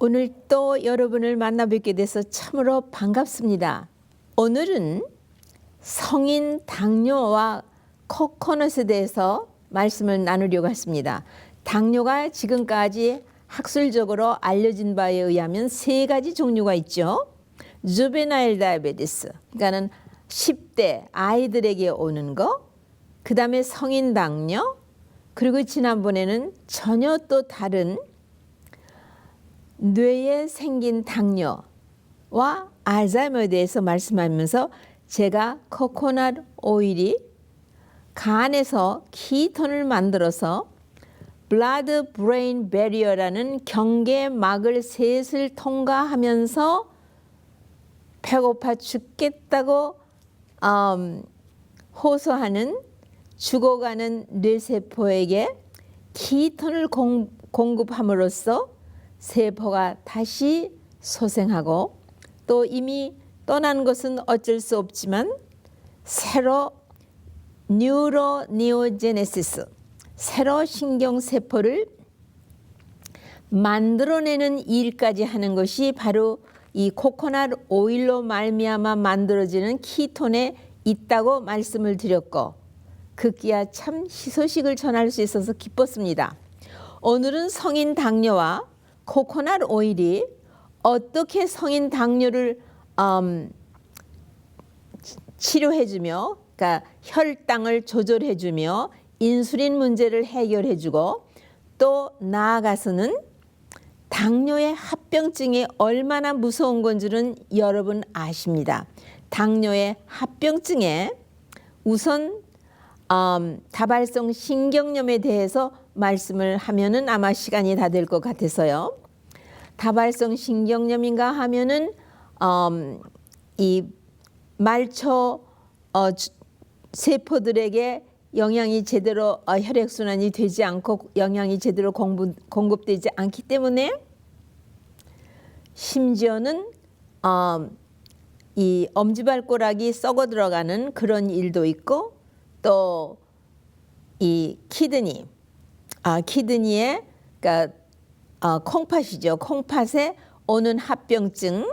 오늘 또 여러분을 만나 뵙게 돼서 참으로 반갑습니다. 오늘은 성인 당뇨와 코코넛에 대해서 말씀을 나누려고 했습니다. 당뇨가 지금까지 학술적으로 알려진 바에 의하면 세 가지 종류가 있죠. 주베나일 다이아베티스, 그러니까는 10대 아이들에게 오는 거, 그 다음에 성인 당뇨, 그리고 지난번에는 전혀 또 다른 뇌에 생긴 당뇨와 알츠하이머에 대해서 말씀하면서 제가 코코넛 오일이 간에서 키톤을 만들어서 블러드 브레인 배리어라는 경계막을 셋을 통과하면서 배고파 죽겠다고 호소하는 죽어가는 뇌세포에게 키톤을 공급함으로써 세포가 다시 소생하고 또 이미 떠난 것은 어쩔 수 없지만 새로 뉴로니오제네시스, 새로 신경세포를 만들어내는 일까지 하는 것이 바로 이 코코넛 오일로 말미암아 만들어지는 키톤에 있다고 말씀을 드렸고, 급기야 참 희소식을 전할 수 있어서 기뻤습니다. 오늘은 성인 당뇨와 코코넛 오일이 어떻게 성인 당뇨를 치료해주며, 그러니까 혈당을 조절해주며 인슐린 문제를 해결해주고, 또 나아가서는 당뇨의 합병증이 얼마나 무서운 건지는 여러분 아십니다. 당뇨의 합병증에 우선 다발성 신경염에 대해서 말씀을 하면은 아마 시간이 다 될 것 같아서요. 다발성 신경염인가 하면은 이 말초 세포들에게 영양이 제대로 혈액순환이 되지 않고 영양이 제대로 공급되지 않기 때문에 심지어는 이 엄지발가락이 썩어 들어가는 그런 일도 있고, 또 이 키드니에 그러니까 콩팥이죠. 콩팥에 오는 합병증.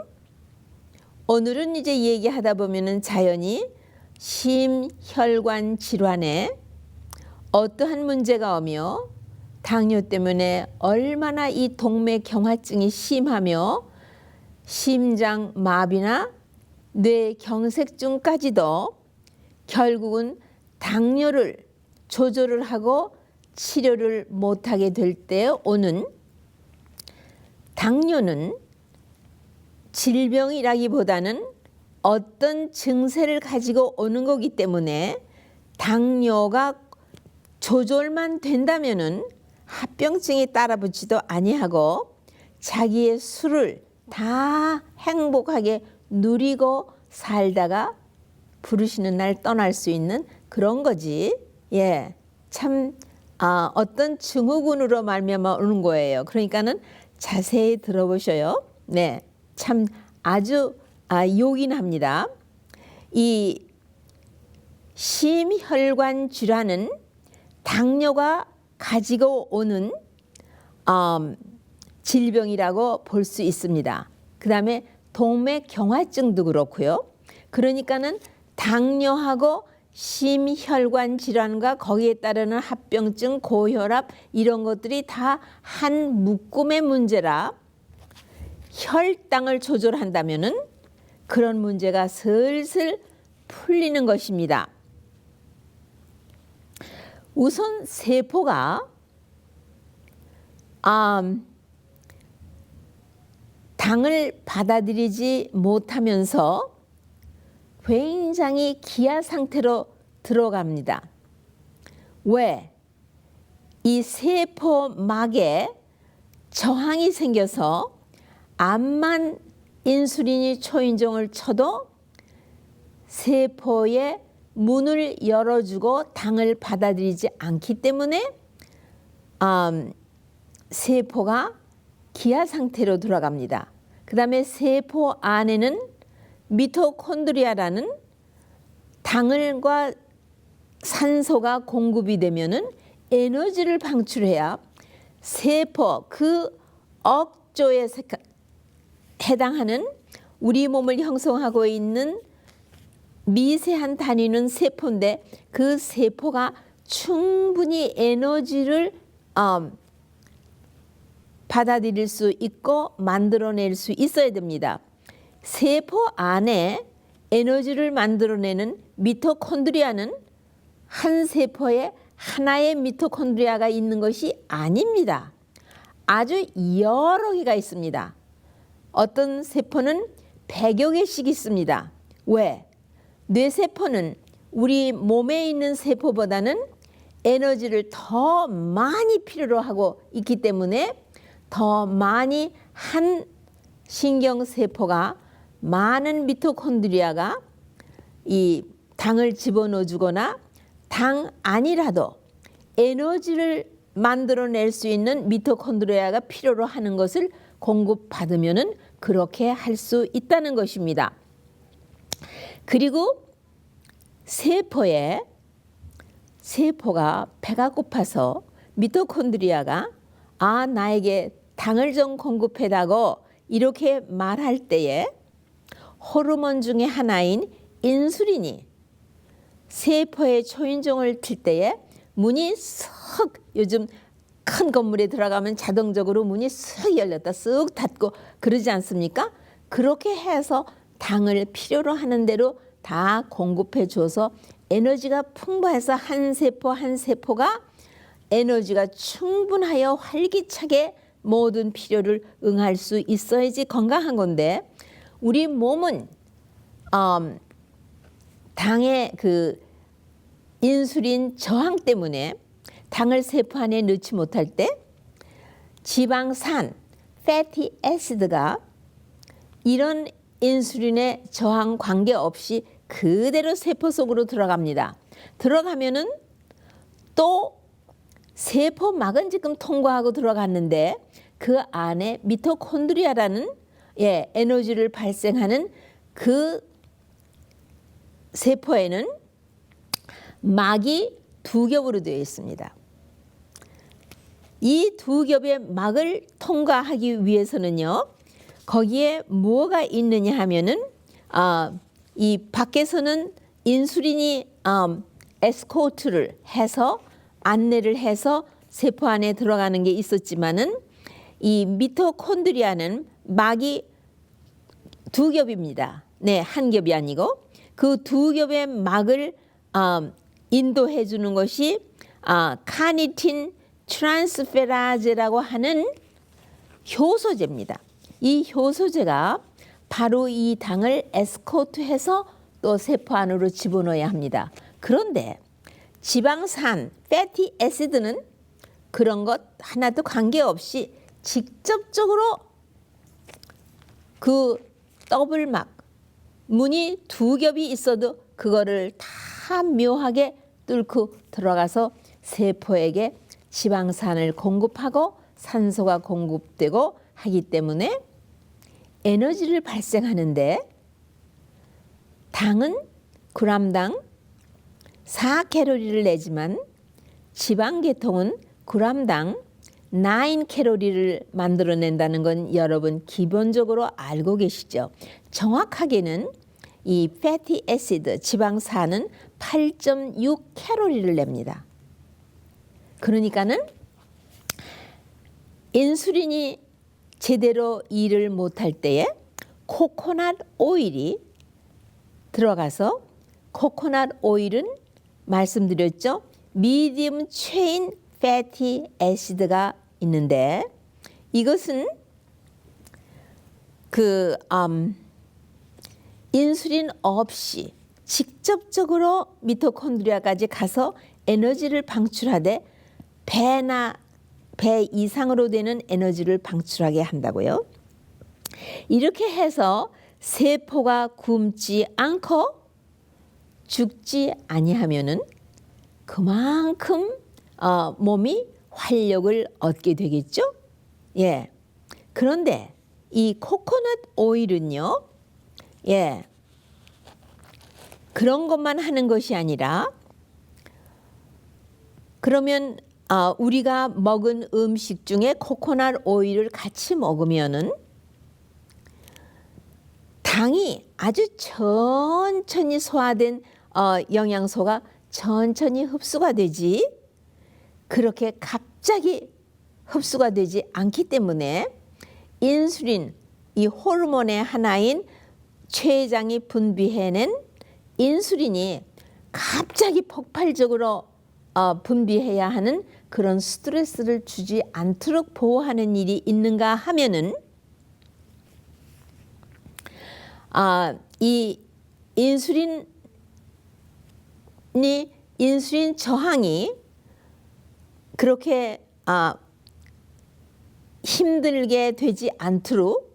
오늘은 이제 얘기하다 보면은 자연히 심혈관 질환에 어떠한 문제가 오며 당뇨 때문에 얼마나 이 동맥경화증이 심하며 심장 마비나 뇌경색증까지도 결국은 당뇨를 조절을 하고 치료를 못하게 될 때 오는, 당뇨는 질병이라기보다는 어떤 증세를 가지고 오는 거기 때문에 당뇨가 조절만 된다면은 합병증이 따라붙지도 아니하고 자기의 수를 다 행복하게 누리고 살다가 부르시는 날 떠날 수 있는 그런 거지. 예, 참 어떤 증후군으로 말미암아 오는 거예요. 그러니까는 자세히 들어보셔요. 네, 참 아주 요긴합니다. 이 심혈관 질환은 당뇨가 가지고 오는 질병이라고 볼 수 있습니다. 그 다음에 동맥경화증도 그렇고요. 그러니까는 당뇨하고 심혈관 질환과 거기에 따르는 합병증, 고혈압 이런 것들이 다 한 묶음의 문제라 혈당을 조절한다면은 그런 문제가 슬슬 풀리는 것입니다. 우선 세포가 당을 받아들이지 못하면서 굉장히 기아 상태로 들어갑니다. 왜? 이 세포막에 저항이 생겨서 암만 인슐린이 초인종을 쳐도 세포의 문을 열어주고 당을 받아들이지 않기 때문에 세포가 기아 상태로 들어갑니다. 그 다음에 세포 안에는 미토콘드리아라는 당과 산소가 공급이 되면은 에너지를 방출해야 세포 그 억 억조에 해당하는 우리 몸을 형성하고 있는 미세한 단위는 세포인데 그 세포가 충분히 에너지를 받아들일 수 있고 만들어낼 수 있어야 됩니다. 세포 안에 에너지를 만들어내는 미토콘드리아는 한 세포에 하나의 미토콘드리아가 있는 것이 아닙니다. 아주 여러 개가 있습니다. 어떤 세포는 100여 개씩 있습니다. 왜? 뇌세포는 우리 몸에 있는 세포보다는 에너지를 더 많이 필요로 하고 있기 때문에 더 많이 한 신경세포가 많은 미토콘드리아가 이 당을 집어넣어 주거나 당 아니라도 에너지를 만들어낼 수 있는 미토콘드리아가 필요로 하는 것을 공급받으면은 그렇게 할 수 있다는 것입니다. 그리고 세포가 배가 고파서 미토콘드리아가 나에게 당을 좀 공급해다고 이렇게 말할 때에 호르몬 중에 하나인 인슐린이 세포의 초인종을 틀 때에 문이 쓱, 요즘 큰 건물에 들어가면 자동적으로 문이 쓱 열렸다 쓱 닫고 그러지 않습니까? 그렇게 해서 당을 필요로 하는 대로 다 공급해 줘서 에너지가 풍부해서 한 세포 한 세포가 에너지가 충분하여 활기차게 모든 필요를 응할 수 있어야지 건강한 건데 우리 몸은 당의 그 인슐린 저항 때문에 당을 세포 안에 넣지 못할 때 지방산, 패티 애시드가 이런 인슐린의 저항 관계없이 그대로 세포 속으로 들어갑니다. 들어가면은 또 세포막은 지금 통과하고 들어갔는데 그 안에 미토콘드리아라는 에너지를 발생하는 그 세포에는 막이 두 겹으로 되어 있습니다. 이 두 겹의 막을 통과하기 위해서는요. 거기에 뭐가 있느냐 하면은 이 밖에서는 인슐린이 에스코트를 해서 안내를 해서 세포 안에 들어가는 게 있었지만은 이 미토콘드리아는 막이 두 겹입니다. 네, 한 겹이 아니고 그 두 겹의 막을 인도해 주는 것이 카니틴 트랜스페라제라고 하는 효소제입니다. 이 효소제가 바로 이 당을 에스코트해서 또 세포 안으로 집어넣어야 합니다. 그런데 지방산, 패티 애시드는 그런 것 하나도 관계없이 직접적으로 그 더블막, 문이 두 겹이 있어도 그거를 다 묘하게 뚫고 들어가서 세포에게 지방산을 공급하고 산소가 공급되고 하기 때문에 에너지를 발생하는데 당은 그램당 4칼로리를 내지만 지방계통은 그램당 9칼로리를 만들어낸다는 건 여러분 기본적으로 알고 계시죠? 정확하게는 이 패티 애시드, 지방산은 8.6칼로리를 냅니다. 그러니까는 인슐린이 제대로 일을 못할 때에 코코넛 오일이 들어가서 코코넛 오일은 말씀드렸죠. 미디움 체인 패티 애시드가 있는데 이것은 그 인슐린 없이 직접적으로 미토콘드리아까지 가서 에너지를 방출하되 배 이상으로 되는 에너지를 방출하게 한다고요. 이렇게 해서 세포가 굶지 않고 죽지 아니하면은 그만큼 몸이 활력을 얻게 되겠죠. 예. 그런데 이 코코넛 오일은요. 예. 그런 것만 하는 것이 아니라 그러면 우리가 먹은 음식 중에 코코넛 오일을 같이 먹으면은 당이 아주 천천히 소화된 영양소가 천천히 흡수가 되지 그렇게 갑자기 흡수가 되지 않기 때문에 인슐린, 이 호르몬의 하나인 췌장이 분비해낸 인슐린이 갑자기 폭발적으로 분비해야 하는 그런 스트레스를 주지 않도록 보호하는 일이 있는가 하면은 이 인슐린 저항이 그렇게 힘들게 되지 않도록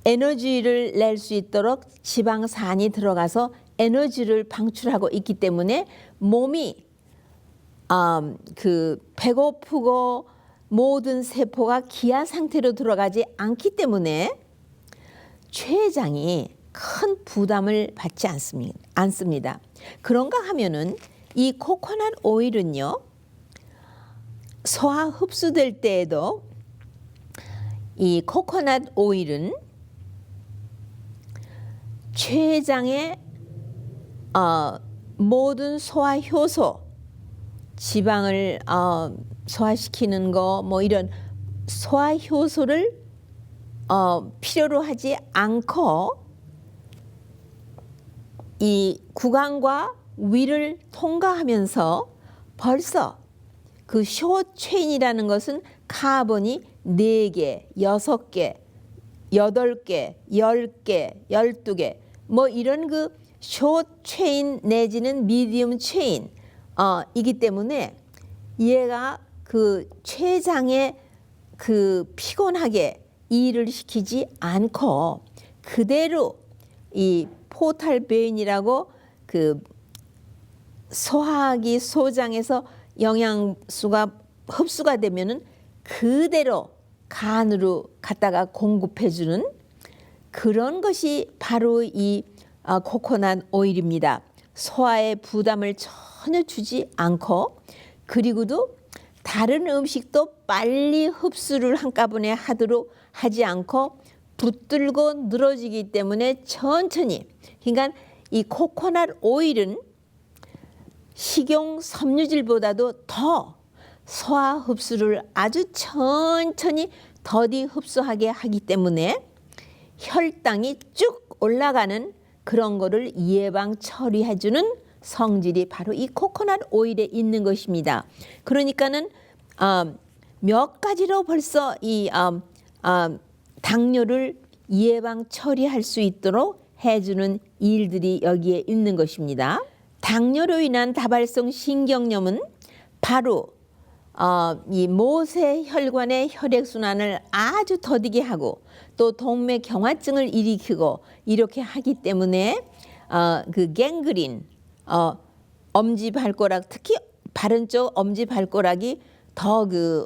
에너지를 낼 수 있도록 지방산이 들어가서 에너지를 방출하고 있기 때문에 몸이 배고프고 모든 세포가 기아 상태로 들어가지 않기 때문에 췌장이 큰 부담을 받지 않습니다. 그런가 하면은 이 코코넛 오일은요, 소화 흡수될 때에도 이 코코넛 오일은 췌장의 모든 소화 효소, 지방을 소화시키는 거 뭐 이런 소화 효소를 필요로 하지 않고 이 구강과 위를 통과하면서 벌써 그 숏체인이라는 것은 카본이 4개, 6개, 8개, 10개, 12개 뭐 이런 그 숏체인 내지는 미디움 체인 이기 때문에 얘가 그 췌장에 그 피곤하게 일을 시키지 않고 그대로 이 포탈 베인이라고 그 소화기 소장에서 영양소가 흡수가 되면은 그대로 간으로 갖다가 공급해주는 그런 것이 바로 이 코코넛 오일입니다. 소화에 부담을 전혀 주지 않고 그리고도 다른 음식도 빨리 흡수를 한꺼번에 하도록 하지 않고 붙들고 늘어지기 때문에 천천히 그러니까 이 코코넛 오일은 식용 섬유질보다도 더 소화 흡수를 아주 천천히 더디 흡수하게 하기 때문에 혈당이 쭉 올라가는 그런 거를 예방 처리해주는 성질이 바로 이 코코넛 오일에 있는 것입니다. 그러니까는 몇 가지로 벌써 이 당뇨를 예방 처리할 수 있도록 해주는 일들이 여기에 있는 것입니다. 당뇨로 인한 다발성 신경염은 바로 이 모세혈관의 혈액순환을 아주 더디게 하고 또 동맥경화증을 일으키고 이렇게 하기 때문에 그 갱그린 엄지발가락 특히 바른 쪽 엄지발가락이 더 그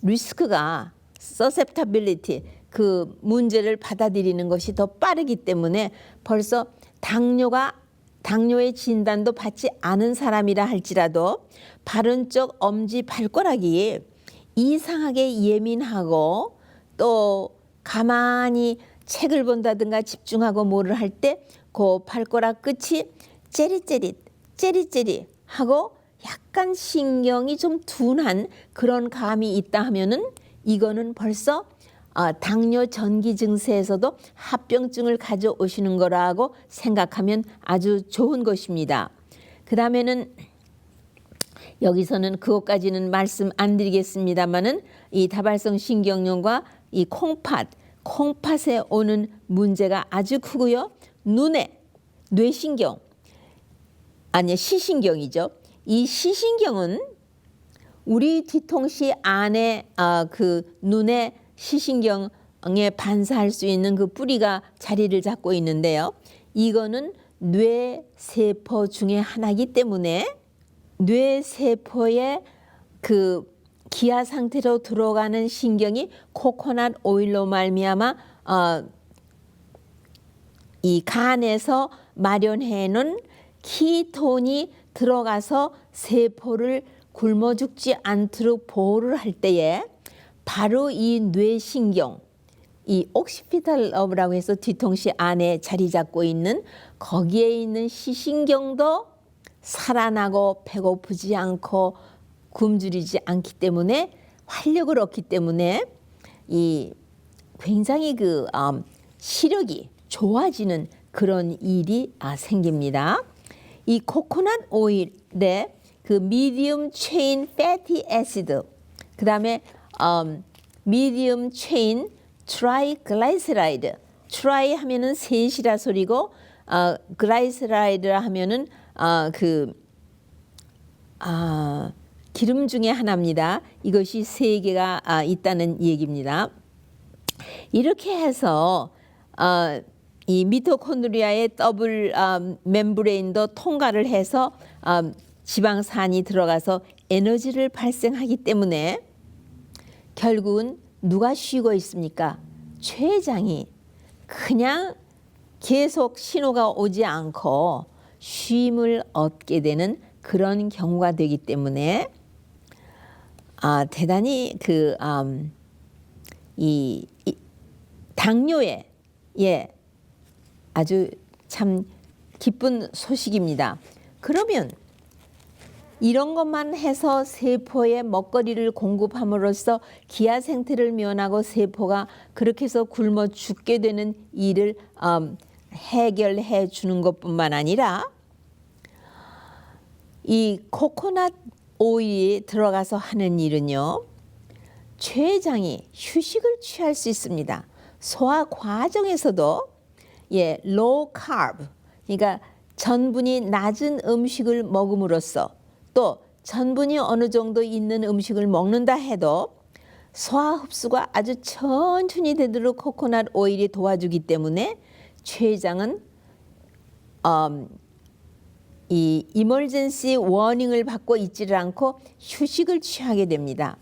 리스크가 서셉터빌리티 그 문제를 받아들이는 것이 더 빠르기 때문에 벌써 당뇨의 진단도 받지 않은 사람이라 할지라도 바른 쪽 엄지 발가락이 이상하게 예민하고 또 가만히 책을 본다든가 집중하고 뭐를 할 때 그 발가락 끝이 째릿째릿 하고 약간 신경이 좀 둔한 그런 감이 있다 하면은 이거는 벌써 당뇨 전기 증세에서도 합병증을 가져오시는 거라고 생각하면 아주 좋은 것입니다. 그 다음에는 여기서는 그것까지는 말씀 안 드리겠습니다만은 이 다발성 신경염과 이 콩팥에 오는 문제가 아주 크고요. 뇌신경 시신경이죠. 이 시신경은 우리 뒤통수 안에 그 눈에 시신경에 반사할 수 있는 그 뿌리가 자리를 잡고 있는데요. 이거는 뇌세포 중에 하나이기 때문에 뇌세포의 그 기아 상태로 들어가는 신경이 코코넛 오일로 말미암아 이 간에서 마련해 놓은 키톤이 들어가서 세포를 굶어 죽지 않도록 보호를 할 때에 바로 이 뇌신경, 이 옥시피탈 러브라고 해서 뒤통수 안에 자리 잡고 있는 거기에 있는 시신경도 살아나고 배고프지 않고 굶주리지 않기 때문에 활력을 얻기 때문에 이 굉장히 그 시력이 좋아지는 그런 일이 생깁니다. 이 코코넛 오일에 그 미디움 체인 패티 애시드, 그 다음에 미디움 체인 트라이글라이세라이드, 트라이 하면은 셋이라 소리고 글라이세라이드라 하면은 기름 중에 하나입니다. 이것이 세 개가 있다는 얘기입니다. 이렇게 해서 이 미토콘드리아의 더블 멤브레인도 통과를 해서 지방산이 들어가서 에너지를 발생하기 때문에 결국은 누가 쉬고 있습니까? 췌장이 그냥 계속 신호가 오지 않고 쉼을 얻게 되는 그런 경우가 되기 때문에 대단히 이 당뇨에 아주 참 기쁜 소식입니다. 그러면 이런 것만 해서 세포에 먹거리를 공급함으로써 기아 생태를 면하고 세포가 그렇게 해서 굶어 죽게 되는 일을 해결해 주는 것뿐만 아니라 이 코코넛 오일이 들어가서 하는 일은요, 췌장이 휴식을 취할 수 있습니다. 소화 과정에서도 low carb, 그러니까 전분이 낮은 음식을 먹음으로써 또 전분이 어느 정도 있는 음식을 먹는다 해도 소화 흡수가 아주 천천히 되도록 코코넛 오일이 도와주기 때문에 췌장은 이 이머전시 워닝을 받고 있지를 않고 휴식을 취하게 됩니다.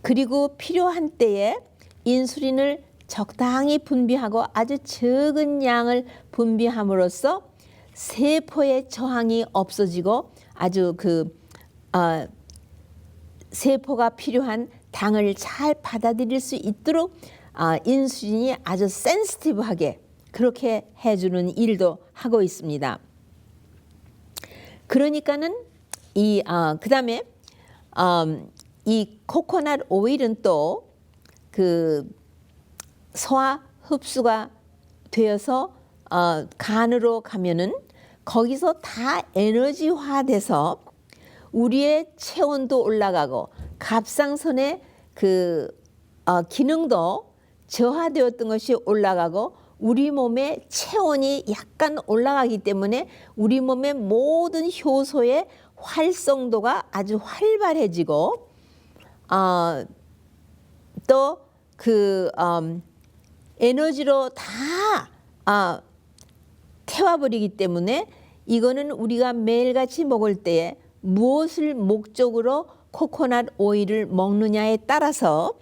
그리고 필요한 때에 인슐린을 적당히 분비하고 아주 적은 양을 분비함으로써 세포의 저항이 없어지고 아주 세포가 필요한 당을 잘 받아들일 수 있도록 인슐린이 아주 센시티브하게 그렇게 해주는 일도 하고 있습니다. 그러니까는 그다음에 이 코코넛 오일은 또 소화 흡수가 되어서 간으로 가면은 거기서 다 에너지화돼서 우리의 체온도 올라가고 갑상선의 기능도 저하되었던 것이 올라가고 우리 몸의 체온이 약간 올라가기 때문에 우리 몸의 모든 효소의 활성도가 아주 활발해지고 또 에너지로 다 태워버리기 때문에 이거는 우리가 매일같이 먹을 때에 무엇을 목적으로 코코넛 오일을 먹느냐에 따라서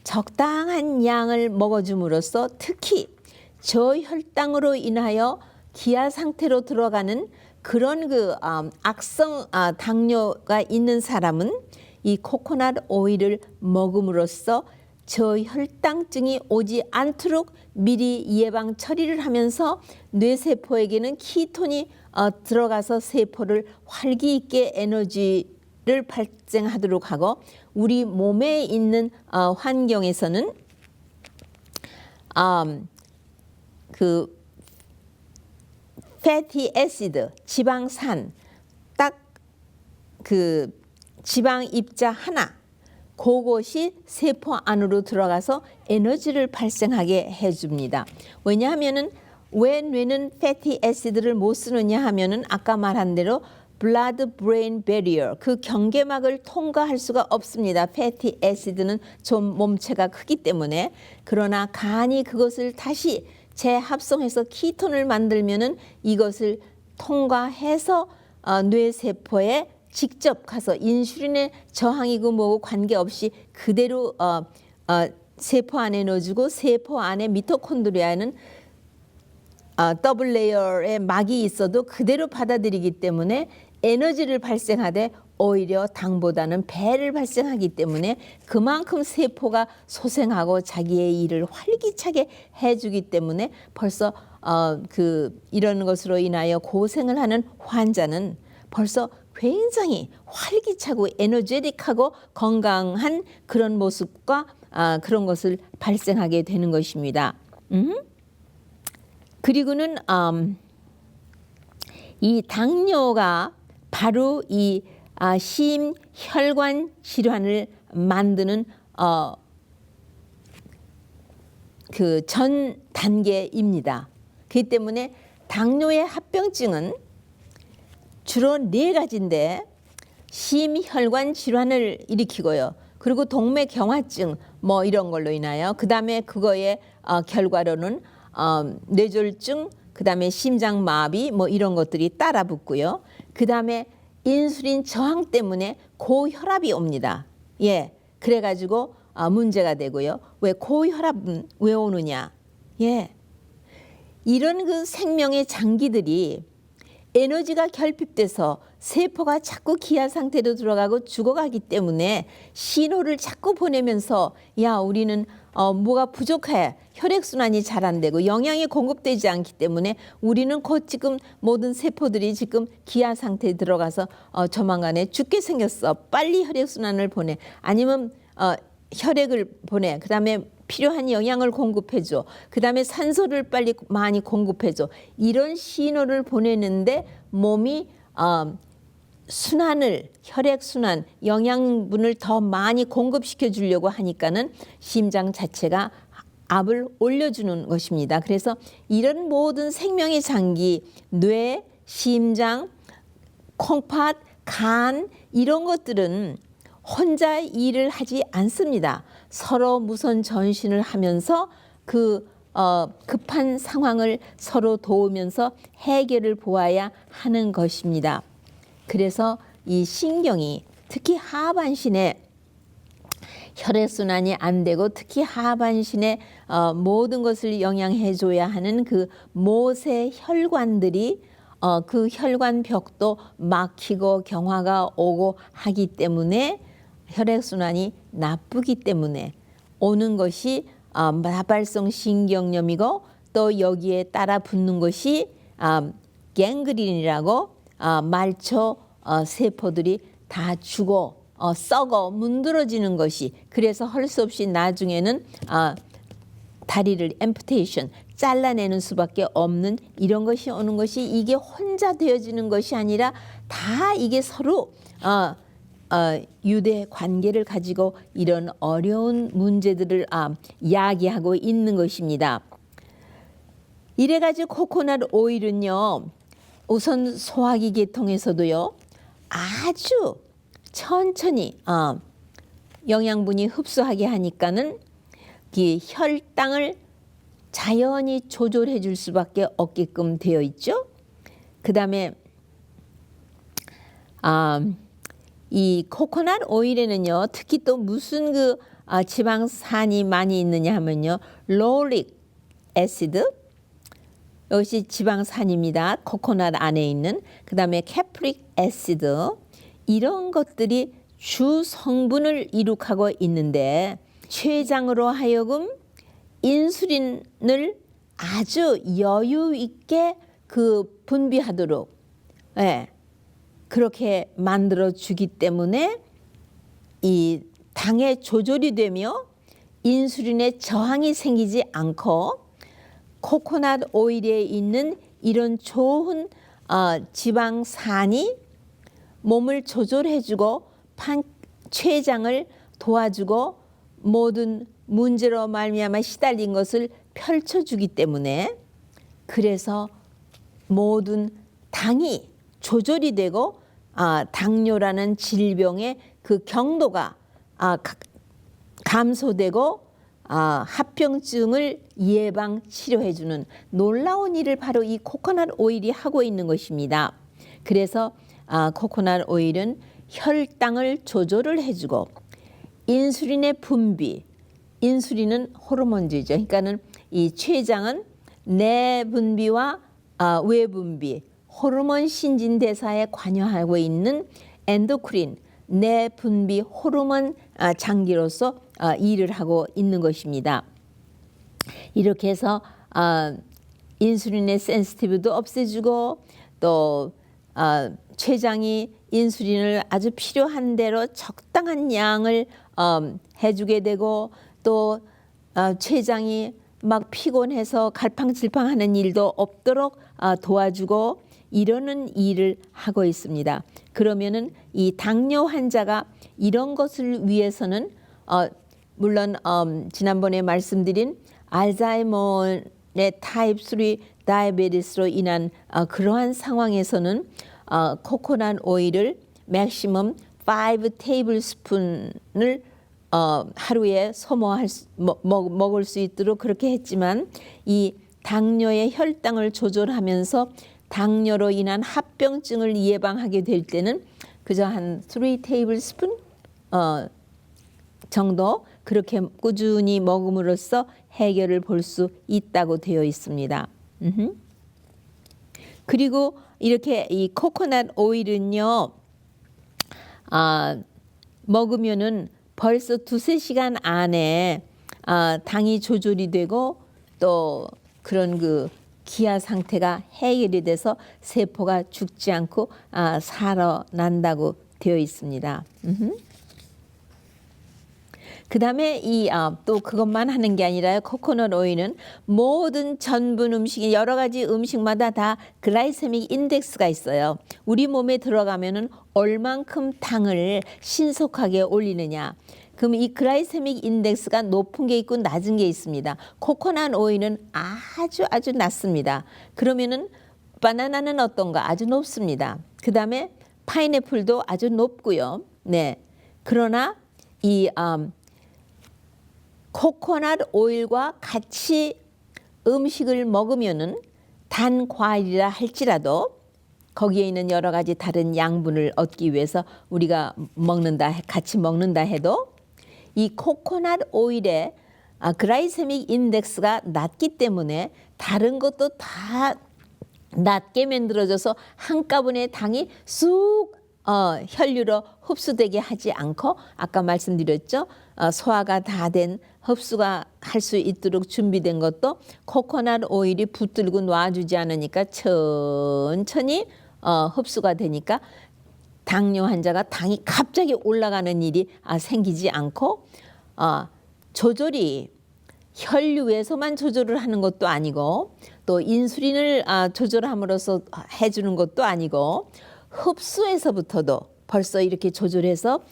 적당한 양을 먹어줌으로써 특히 저혈당으로 인하여 기아 상태로 들어가는 그런 악성 당뇨가 있는 사람은 이 코코넛 오일을 먹음으로써 저혈당증이 오지 않도록 미리 예방 처리를 하면서 뇌세포에게는 키톤이 들어가서 세포를 활기 있게 에너지를 발생하도록 하고 우리 몸에 있는 환경에서는 패티 애시드, 지방산, 딱 지방 입자 하나, 그것이 세포 안으로 들어가서 에너지를 발생하게 해줍니다. 왜냐하면은 왜 뇌는 패티 애시드를 못 쓰느냐 하면은 아까 말한 대로 blood brain barrier, 그 경계막을 통과할 수가 없습니다. 패티 애시드는 좀 몸체가 크기 때문에. 그러나 간이 그것을 다시 재합성해서 키톤을 만들면은 이것을 통과해서 뇌세포에 직접 가서 인슐린의 저항이고 뭐고 관계없이 그대로 세포 안에 넣어주고 세포 안에 미토콘드리아는 더블 레이어의 막이 있어도 그대로 받아들이기 때문에 에너지를 발생하되 오히려 당보다는 배를 발생하기 때문에 그만큼 세포가 소생하고 자기의 일을 활기차게 해주기 때문에 벌써 이런 것으로 인하여 고생을 하는 환자는 벌써 굉장히 활기차고 에너제틱하고 건강한 그런 모습과 그런 것을 발생하게 되는 것입니다. 그리고는 이 당뇨가 바로 이 심혈관 질환을 만드는 그 전 단계입니다. 그렇기 때문에 당뇨의 합병증은 주로 4가지인데 심혈관 질환을 일으키고요. 그리고 동맥경화증 뭐 이런 걸로 인하여 그다음에 그거의 결과로는 뇌졸중, 그다음에 심장마비 뭐 이런 것들이 따라 붙고요. 그다음에 인슐린 저항 때문에 고혈압이 옵니다. 예, 그래가지고 문제가 되고요. 왜 고혈압은 왜 오느냐? 예, 이런 그 생명의 장기들이 에너지가 결핍돼서 세포가 자꾸 기아 상태로 들어가고 죽어가기 때문에 신호를 자꾸 보내면서 야, 우리는 뭐가 부족해. 혈액순환이 잘 안 되고 영양이 공급되지 않기 때문에 우리는 곧 지금 모든 세포들이 지금 기아 상태에 들어가서 조만간에 죽게 생겼어. 빨리 혈액순환을 보내. 아니면 혈액을 보내. 그다음에 필요한 영양을 공급해줘. 그다음에 산소를 빨리 많이 공급해줘. 이런 신호를 보내는데 몸이 순환을, 혈액순환, 영양분을 더 많이 공급시켜 주려고 하니까는 심장 자체가 압을 올려주는 것입니다. 그래서 이런 모든 생명의 장기, 뇌, 심장, 콩팥, 간 이런 것들은 혼자 일을 하지 않습니다. 서로 무선 전신을 하면서 그 급한 상황을 서로 도우면서 해결을 보아야 하는 것입니다. 그래서 이 신경이 특히 하반신에 혈액순환이 안 되고 특히 하반신에 모든 것을 영양해 줘야 하는 그 모세 혈관들이 그 혈관벽도 막히고 경화가 오고 하기 때문에 혈액순환이 나쁘기 때문에 오는 것이 마발성 신경염이고 또 여기에 따라 붙는 것이 갱그린이라고 말초 세포들이 다 죽어 썩어 문드러지는 것이 그래서 할 수 없이 나중에는 다리를 앰프테이션 잘라내는 수밖에 없는 이런 것이 오는 것이 이게 혼자 되어지는 것이 아니라 다 이게 서로 유대 관계를 가지고 이런 어려운 문제들을 야기하고 있는 것입니다. 이래가지고 코코넛 오일은요 우선 소화기 계통에서도요 아주 천천히 영양분이 흡수하게 하니까는 이 혈당을 자연히 조절해 줄 수밖에 없게끔 되어 있죠. 그 다음에 이 코코넛 오일에는요 특히 또 무슨 그 지방산이 많이 있느냐 하면요 로릭 애시드 이것이 지방산입니다. 코코넛 안에 있는 그 다음에 캐프릭 애시드 이런 것들이 주 성분을 이룩하고 있는데 췌장으로 하여금 인슐린을 아주 여유 있게 그 분비하도록 그렇게 만들어 주기 때문에 이 당의 조절이 되며 인슐린의 저항이 생기지 않고 코코넛 오일에 있는 이런 좋은 지방산이 몸을 조절해주고 췌장을 도와주고 모든 문제로 말미암아 시달린 것을 펼쳐주기 때문에 그래서 모든 당이 조절이 되고 당뇨라는 질병의 그 경도가 감소되고 합병증을 예방 치료해주는 놀라운 일을 바로 이 코코넛 오일이 하고 있는 것입니다. 그래서 코코넛 오일은 혈당을 조절을 해주고 인슐린의 분비, 인슐린은 호르몬주죠. 그러니까는 이 췌장은 내 분비와 외분비, 호르몬 신진대사에 관여하고 있는 엔도크린 내분비 호르몬 장기로서 일을 하고 있는 것입니다. 이렇게 해서 인슐린의 센시티브도 없애주고 또 췌장이 인슐린을 아주 필요한 대로 적당한 양을 해주게 되고 또 췌장이 막 피곤해서 갈팡질팡하는 일도 없도록 도와주고 이러는 일을 하고 있습니다. 그러면은 이 당뇨 환자가 이런 것을 위해서는 물론 지난번에 말씀드린 알츠하이머의 타입 3 다이아베티스로 인한 그러한 상황에서는 코코넛 오일을 맥시멈 5 테이블 스푼을 하루에 먹을 수 있도록 그렇게 했지만 이 당뇨의 혈당을 조절하면서 당뇨로 인한 합병증을 예방하게 될 때는 그저 한 3 테이블 스푼 정도 그렇게 꾸준히 먹음으로써 해결을 볼 수 있다고 되어 있습니다. 그리고 이렇게 이 코코넛 오일은요 먹으면은 벌써 2-3시간 안에 당이 조절이 되고 또 그런 그 기아 상태가 해결이 돼서 세포가 죽지 않고 살아난다고 되어 있습니다. 그 다음에 또 그것만 하는 게 아니라 코코넛 오일은 모든 전분 음식, 여러 가지 음식마다 다 글라이세믹 인덱스가 있어요. 우리 몸에 들어가면은 얼만큼 당을 신속하게 올리느냐. 그럼 이 글라이세믹 인덱스가 높은 게 있고 낮은 게 있습니다. 코코넛 오일은 아주 낮습니다. 그러면은 바나나는 어떤가? 아주 높습니다. 그 다음에 파인애플도 아주 높고요. 네. 그러나 이 코코넛 오일과 같이 음식을 먹으면은 단 과일이라 할지라도 거기에 있는 여러 가지 다른 양분을 얻기 위해서 우리가 같이 먹는다 해도 이 코코넛 오일의 글라이세믹 인덱스가 낮기 때문에 다른 것도 다 낮게 만들어져서 한꺼번에 당이 쑥 혈류로 흡수되게 하지 않고 아까 말씀드렸죠. 소화가 다 된 흡수가 할 수 있도록 준비된 것도 코코넛 오일이 붙들고 놔주지 않으니까 천천히 흡수가 되니까 당뇨 환자가 당이 갑자기 올라가는 일이 생기지 않고 조절이 혈류에서만 조절을 하는 것도 아니고 또 인슐린을 조절함으로써 해주는 것도 아니고 흡수에서부터도 벌써 이렇게 조절해서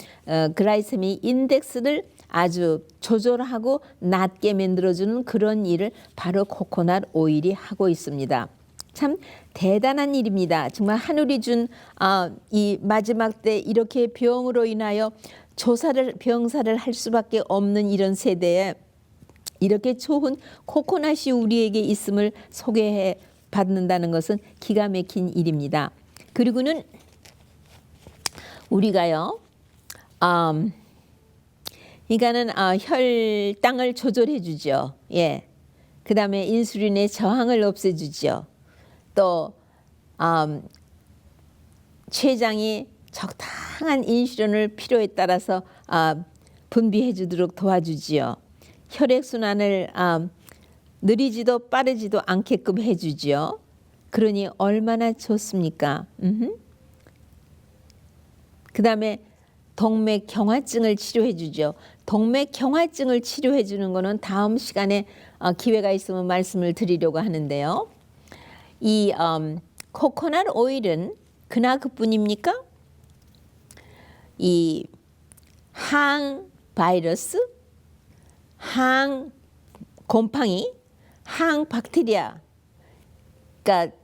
글라이세믹 인덱스를 아주 조절하고 낮게 만들어주는 그런 일을 바로 코코넛 오일이 하고 있습니다. 참 대단한 일입니다. 정말 하늘이 준 이 마지막 때 이렇게 병으로 인하여 병사를 할 수밖에 없는 이런 세대에 이렇게 좋은 코코넛이 우리에게 있음을 소개해 받는다는 것은 기가 막힌 일입니다. 그리고는 우리가요, 그러니까는 혈당을 조절해 주죠. 예. 그 다음에 인슐린의 저항을 없애주죠. 또 췌장이 적당한 인슐린을 필요에 따라서 분비해 주도록 도와주지요. 혈액순환을 느리지도 빠르지도 않게끔 해주지요. 그러니 얼마나 좋습니까? 그 다음에 동맥경화증을 치료해 주죠. 동맥경화증을 치료해 주는 거는 다음 시간에 기회가 있으면 말씀을 드리려고 하는데요. 이 코코넛 오일은 그나 그뿐입니까? 이 항바이러스, 항곰팡이, 항박테리아, 그러니까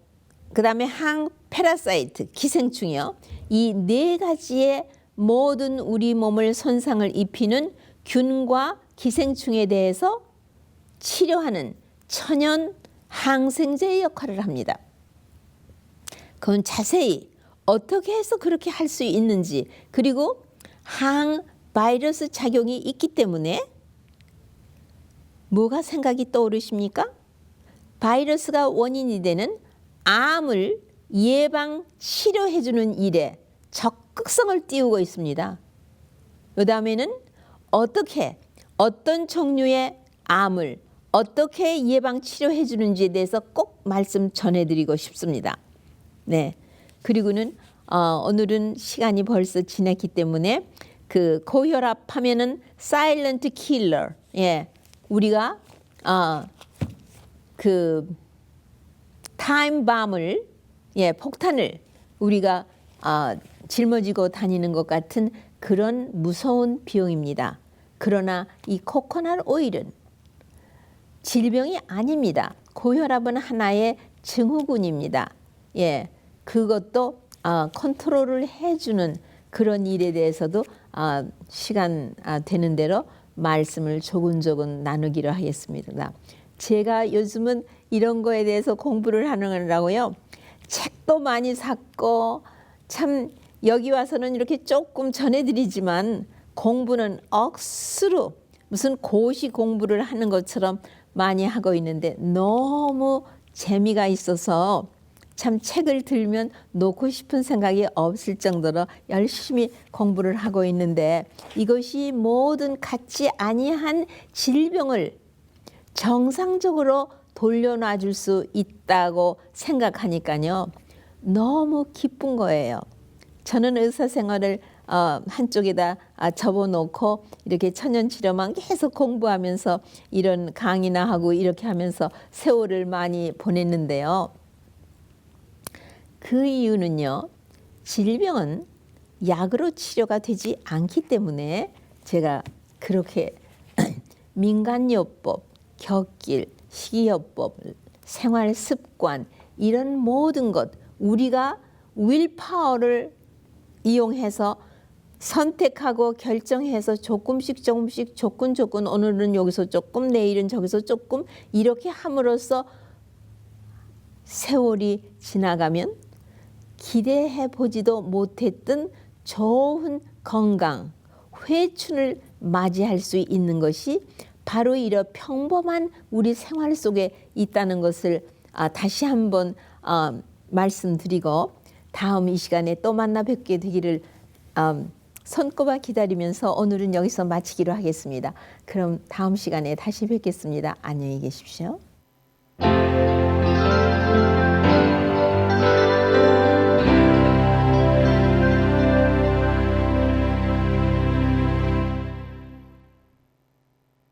그 다음에 항페라사이트, 기생충이요. 이 4가지의 모든 우리 몸을 손상을 입히는 균과 기생충에 대해서 치료하는 천연 항생제의 역할을 합니다. 그건 자세히 어떻게 해서 그렇게 할 수 있는지, 그리고 항바이러스 작용이 있기 때문에 뭐가 생각이 떠오르십니까? 바이러스가 원인이 되는 암을 예방 치료해 주는 일에 적극성을 띄우고 있습니다. 그 다음에는 어떤 종류의 암을 어떻게 예방 치료해 주는지에 대해서 꼭 말씀 전해드리고 싶습니다. 네. 그리고는 오늘은 시간이 벌써 지났기 때문에 그 고혈압 하면은 사일런트 킬러. 예. 우리가 그 타임밤을 폭탄을 우리가 짊어지고 다니는 것 같은 그런 무서운 비용입니다. 그러나 이 코코넛 오일은 질병이 아닙니다. 고혈압은 하나의 증후군입니다. 예, 그것도 컨트롤을 해주는 그런 일에 대해서도 시간 되는 대로 말씀을 조근조근 나누기로 하겠습니다. 제가 요즘은 이런 거에 대해서 공부를 하느라고요. 책도 많이 샀고 참 여기 와서는 이렇게 조금 전해드리지만 공부는 억수로 무슨 고시 공부를 하는 것처럼 많이 하고 있는데 너무 재미가 있어서 참 책을 들면 놓고 싶은 생각이 없을 정도로 열심히 공부를 하고 있는데 이것이 모든 같지 아니한 질병을 정상적으로 돌려놔 줄 수 있다고 생각하니까요. 너무 기쁜 거예요. 저는 의사 생활을 한쪽에다 접어놓고 이렇게 천연치료만 계속 공부하면서 이런 강의나 하고 이렇게 하면서 세월을 많이 보냈는데요. 그 이유는요. 질병은 약으로 치료가 되지 않기 때문에 제가 그렇게 민간요법, 격길, 식이요법, 생활습관 이런 모든 것 우리가 윌파워를 이용해서 선택하고 결정해서 조금씩 조건 오늘은 여기서 조금 내일은 저기서 조금 이렇게 함으로써 세월이 지나가면 기대해 보지도 못했던 좋은 건강, 회춘을 맞이할 수 있는 것이 바로 이런 평범한 우리 생활 속에 있다는 것을 다시 한번 말씀드리고 다음 이 시간에 또 만나 뵙게 되기를 손꼽아 기다리면서 오늘은 여기서 마치기로 하겠습니다. 그럼 다음 시간에 다시 뵙겠습니다. 안녕히 계십시오.